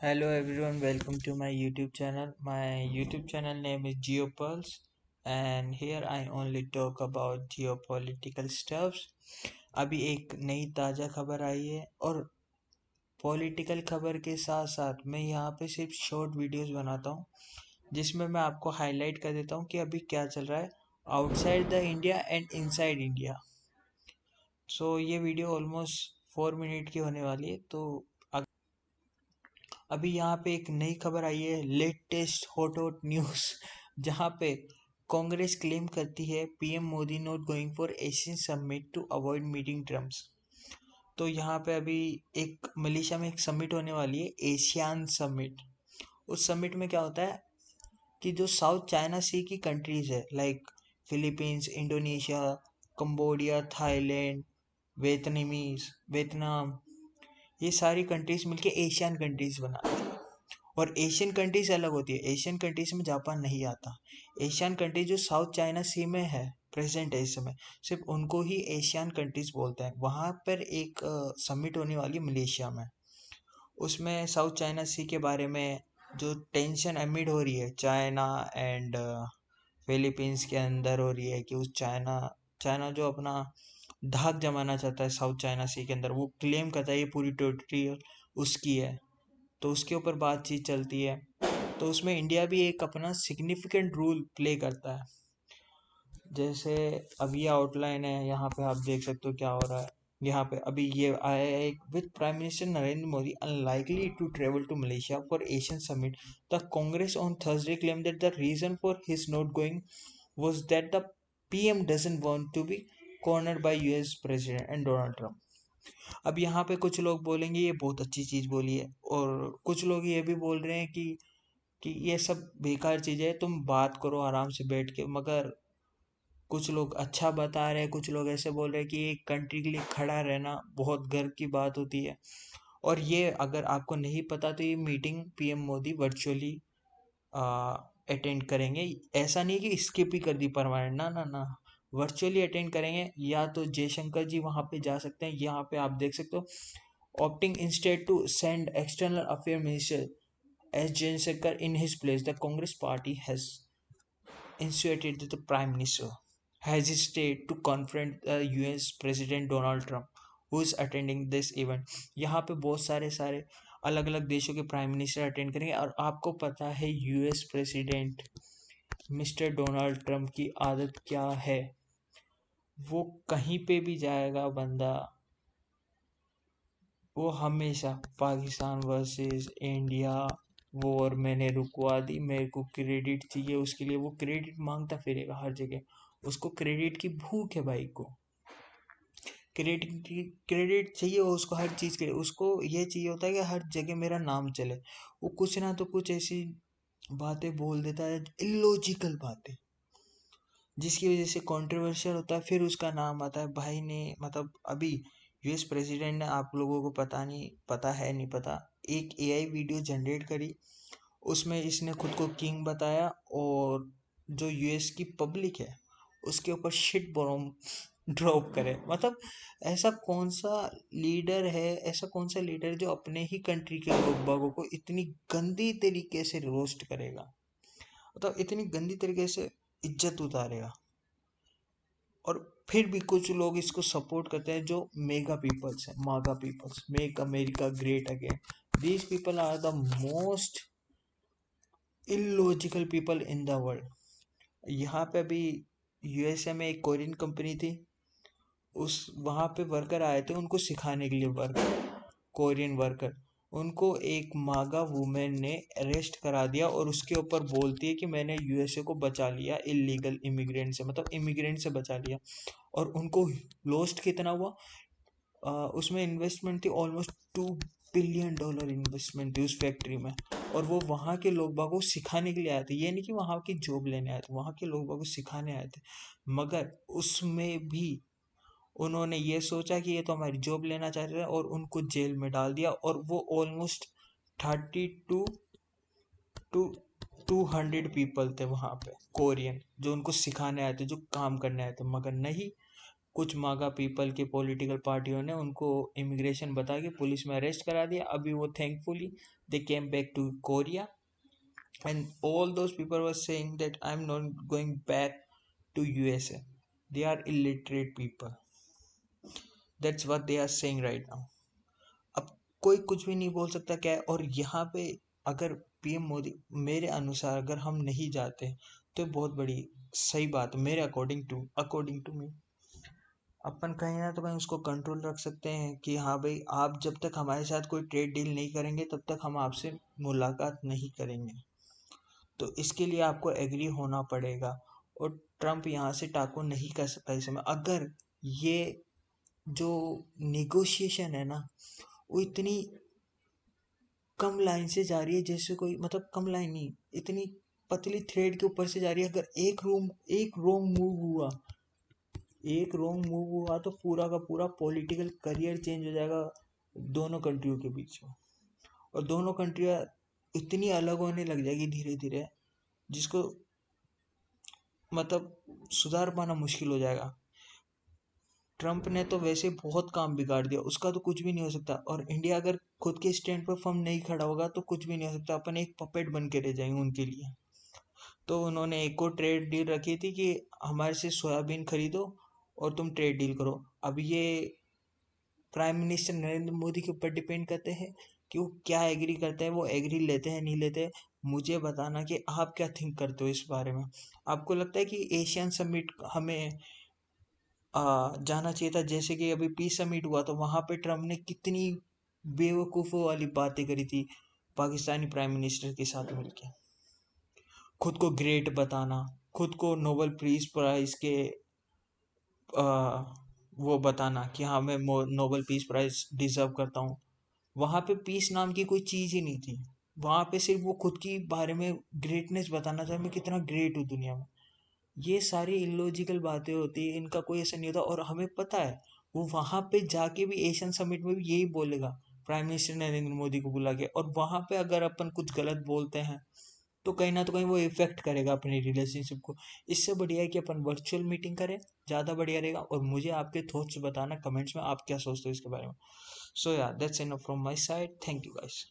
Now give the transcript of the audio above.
Hello everyone, welcome to my YouTube channel. My YouTube channel name is GeoPulse and here I only talk about geopolitical stuffs. अभी एक नई ताज़ा खबर आई है और पॉलिटिकल खबर के साथ साथ मैं यहाँ पे सिर्फ शॉर्ट वीडियोस बनाता हूँ जिसमें मैं आपको हाईलाइट कर देता हूँ कि अभी क्या चल रहा है outside the India and inside India. So ये वीडियो ऑलमोस्ट 4 मिनट की होने वाली है। तो अभी यहाँ पे एक नई खबर आई है, लेटेस्ट हॉट हॉट न्यूज़ जहाँ पे कांग्रेस क्लेम करती है PM Modi not going for ASEAN summit to avoid meeting Trumps. तो यहाँ पे अभी एक मलेशिया में एक समिट होने वाली है, एशियान समिट। उस समिट में क्या होता है कि जो साउथ चाइना सी की कंट्रीज है like Philippines, Indonesia, Cambodia, Thailand, Vietnam, ये सारी कंट्रीज मिलके एशियन कंट्रीज बनाती है। और एशियन कंट्रीज अलग होती है, एशियन कंट्रीज में जापान नहीं आता। एशियन कंट्रीज जो साउथ चाइना सी में है प्रेजेंट है इस समय, सिर्फ उनको ही एशियन कंट्रीज बोलते हैं। वहाँ पर एक समिट होने वाली मलेशिया में, उसमें साउथ चाइना सी के बारे में जो टेंशन एमिड हो रही है चाइना एंड फिलीपींस के अंदर हो रही है कि उस चाइना चाइना जो अपना धाक जमाना चाहता है साउथ चाइना सी के अंदर, वो क्लेम करता है ये पूरी टेरिटरी उसकी है। तो उसके ऊपर बातचीत चलती है। तो उसमें इंडिया भी एक अपना सिग्निफिकेंट रोल प्ले करता है। जैसे अब ये आउटलाइन है, यहाँ पे आप देख सकते हो क्या हो रहा है। यहाँ पे अभी ये आया है एक, with prime minister Narendra Modi unlikely to travel to Malaysia for ASEAN summit, the Congress on Thursday claim that the reason for his not going was that the PM doesn't want to be cornered by US president and Donald Trump। अब यहाँ पे कुछ लोग बोलेंगे ये बहुत अच्छी चीज़ बोली है, और कुछ लोग ये भी बोल रहे हैं कि ये सब बेकार चीज़ है, तुम बात करो आराम से बैठ के। मगर कुछ लोग अच्छा बता रहे हैं, कुछ लोग ऐसे बोल रहे हैं कि एक कंट्री के लिए खड़ा रहना बहुत गर्व की बात होती है। और ये अगर आपको नहीं पता तो ये meeting PM Modi virtually attend करेंगे। ऐसा नहीं कि स्किप ही कर दी परमानेंट, ना ना ना, वर्चुअली अटेंड करेंगे। या तो जयशंकर जी वहाँ पे जा सकते हैं, यहाँ पे आप देख सकते हो, opting instead to send external affairs minister S. Jaishankar in his place. The Congress party has insinuated that the prime minister hesitated to confront the US president Donald Trump, who is attending this event। यहाँ पे बहुत सारे सारे अलग अलग देशों के prime minister attend करेंगे। और आपको पता है US president mister Donald Trump की आदत क्या है, वो कहीं पे भी जाएगा बंदा, वो हमेशा पाकिस्तान वर्सेस इंडिया वॉर मैंने रुकवा दी, मेरे को क्रेडिट चाहिए, उसके लिए वो क्रेडिट मांगता फिरेगा हर जगह। उसको क्रेडिट की भूख है भाई को, क्रेडिट चाहिए उसको हर चीज़ के लिए। उसको ये चाहिए होता है कि हर जगह मेरा नाम चले। वो कुछ ना तो कुछ ऐसी बातें बोल देता है, इलॉजिकल बातें, जिसकी वजह से कंट्रोवर्शियल होता है, फिर उसका नाम आता है। भाई ने मतलब अभी यूएस प्रेसिडेंट ने, आप लोगों को पता नहीं, पता है नहीं पता, एक एआई वीडियो जनरेट करी, उसमें इसने खुद को किंग बताया और जो यूएस की पब्लिक है उसके ऊपर शिट बॉम्ब ड्रॉप करे। मतलब ऐसा कौन सा लीडर है, ऐसा कौन सा लीडर जो अपने ही कंट्री के लोगों को इतनी गंदी तरीके से रोस्ट करेगा, मतलब इतनी गंदी तरीके से इज्जत उतारेगा। और फिर भी कुछ लोग इसको सपोर्ट करते हैं, जो मेगा पीपल्स हैं, MAGA peoples, make America great again. These people are the most illogical people in the world. यहाँ पे अभी यूएसए में एक कोरियन कंपनी थी, उस वहाँ पे वर्कर आए थे उनको सिखाने के लिए, वर्कर, कोरियन वर्कर, उनको एक मागा वुमेन ने अरेस्ट करा दिया और उसके ऊपर बोलती है कि मैंने यूएसए को बचा लिया इलीगल इमिग्रेंट से, मतलब इमिग्रेंट से बचा लिया। और उनको लॉस्ट कितना हुआ, उसमें इन्वेस्टमेंट थी ऑलमोस्ट $2 बिलियन इन्वेस्टमेंट थी उस फैक्ट्री में। और वो वहाँ के लोग बागों को सिखाने के लिए आए थे, ये नहीं कि वहाँ की जॉब लेने आए थे, वहाँ के लोग बागों को सिखाने आए थे। मगर उसमें भी उन्होंने ये सोचा कि ये तो हमारी जॉब लेना चाह रहे हैं और उनको जेल में डाल दिया। और वो ऑलमोस्ट 32 to 200 पीपल थे वहाँ पे, कोरियन, जो उनको सिखाने आए थे, जो काम करने आए थे। मगर नहीं, कुछ मागा पीपल के पॉलिटिकल पार्टियों ने उनको इमिग्रेशन बता के पुलिस में अरेस्ट करा दिया। अभी वो thankfully they came back to Korea and all those people were saying that I'm not going back to USA. They are illiterate people. That's what they are saying right now. अब कोई कुछ भी नहीं बोल सकता क्या है। और यहाँ पे अगर पीएम मोदी, मेरे अनुसार अगर हम नहीं जाते तो बहुत बड़ी सही बात है मेरे अकॉर्डिंग टू मी। अपन कहीं ना तो कहीं उसको कंट्रोल रख सकते हैं कि हाँ भाई, आप जब तक हमारे साथ कोई ट्रेड डील नहीं करेंगे तब तक हम आपसे मुलाकात नहीं करेंगे। तो इसके लिए आपको एग्री होना पड़ेगा। और ट्रम्प यहाँ से टाको नहीं कर सकता इस समय। अगर ये जो निगोशिएशन है ना, वो इतनी कम लाइन से जा रही है, जैसे कोई मतलब कम लाइन नहीं, इतनी पतली थ्रेड के ऊपर से जा रही है। अगर एक रॉन्ग मूव हुआ तो पूरा का पूरा पॉलिटिकल करियर चेंज हो जाएगा दोनों कंट्रियों के बीच में। और दोनों कंट्रियाँ इतनी अलग होने लग जाएगी धीरे धीरे, जिसको मतलब सुधार पाना मुश्किल हो जाएगा। ट्रम्प ने तो वैसे बहुत काम बिगाड़ दिया, उसका तो कुछ भी नहीं हो सकता। और इंडिया अगर खुद के स्टैंड पर फर्म नहीं खड़ा होगा तो कुछ भी नहीं हो सकता। अपन एक पपेट बन के रह जाएंगे उनके लिए। तो उन्होंने एक और ट्रेड डील रखी थी कि हमारे से सोयाबीन खरीदो और तुम ट्रेड डील करो। अब ये प्राइम मिनिस्टर नरेंद्र मोदी के ऊपर डिपेंड करते हैं कि वो क्या एग्री करते हैं, वो एग्री लेते हैं नहीं लेते। मुझे बताना कि आप क्या थिंक करते हो इस बारे में। आपको लगता है कि एशियन समिट हमें जाना चाहिए था? जैसे कि अभी पीस समिट हुआ तो वहां पे ट्रम्प ने कितनी बेवकूफ़ों वाली बातें करी थी पाकिस्तानी प्राइम मिनिस्टर के साथ मिलके। खुद को ग्रेट बताना, खुद को नोबेल पीस प्राइज के आ, वो बताना कि हाँ मैं नोबेल पीस प्राइज डिजर्व करता हूँ। वहाँ पे पीस नाम की कोई चीज़ ही नहीं थी। वहाँ पे सिर्फ वो खुद की बारे में ग्रेटनेस बताना था, मैं कितना ग्रेट हूँ दुनिया में। ये सारी इलॉजिकल बातें होती है, इनका कोई ऐसा नहीं होता। और हमें पता है वो वहां पे जाके भी एशियन समिट में भी यही बोलेगा, प्राइम मिनिस्टर नरेंद्र मोदी को बुला के। और वहां पे अगर अपन कुछ गलत बोलते हैं तो कहीं ना तो कहीं वो इफेक्ट करेगा अपनी रिलेशनशिप को। इससे बढ़िया है कि अपन वर्चुअल मीटिंग करें, ज़्यादा बढ़िया रहेगा। और मुझे आपके थॉट्स बताना कमेंट्स में, आप क्या सोचते हो इसके बारे में। सो या that's enough from my side. Thank you guys.